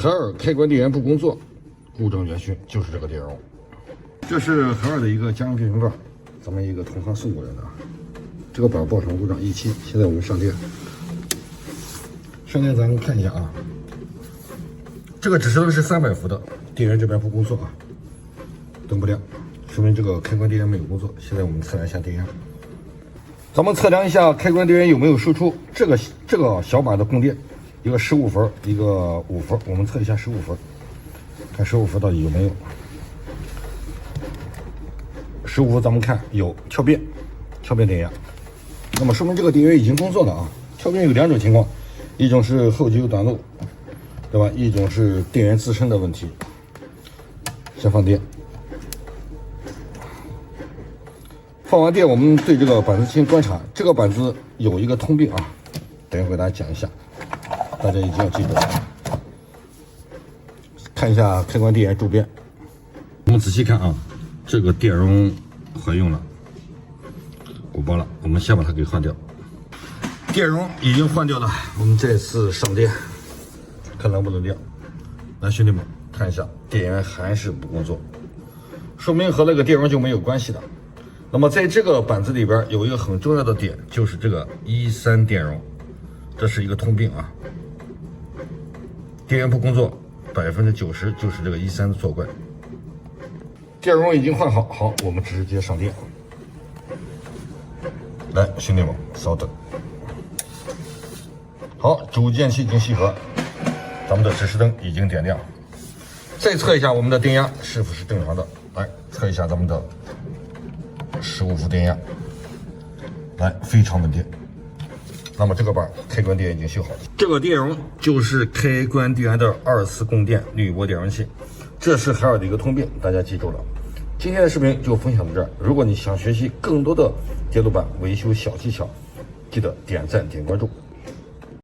海尔开关电源不工作，故障元凶就是这个电容。这是海尔的一个家用变频板，咱们一个同行送过来的。这个板报上故障17，现在我们上电。上电咱们看一下啊，这个指示灯是300伏的，电源这边不工作啊，灯不亮，说明这个开关电源没有工作。现在我们测量一下电压。咱们测量一下开关电源有没有输出。这个小板的供电，一个15伏，一个5伏。我们测一下15伏，看15伏到底有没有。15伏咱们看有跳变电压，那么说明这个电源已经工作了啊。跳变有2种情况，一种是后机油短路，对吧？一种是电源自身的问题。先放电。放完电，我们对这个板子进行观察。这个板子有一个通病啊，等一会给大家讲一下，大家一定要记住。看一下开关电源周边，我们仔细看啊，这个电容坏用了，鼓包了，我们先把它给换掉。电容已经换掉了，我们这次上电，看能不能亮。来，兄弟们看一下，电源还是不工作，说明和那个电容就没有关系的。那么在这个板子里边有一个很重要的点，就是这个13电容，这是一个通病啊。电源不工作，90%就是这个13的作怪。电容已经换好，好，我们直接上电。来，兄弟们，稍等。好，主键器已经吸合，咱们的指示灯已经点亮。再测一下我们的电压是否是正常的。来，测一下咱们的15伏电压，来，非常稳定。那么这个板开关电源已经修好了。这个电容就是开关电源的2次供电滤波电容器，这是海尔的一个通病，大家记住了。今天的视频就分享到这儿。如果你想学习更多的电路板维修小技巧，记得点赞点关注。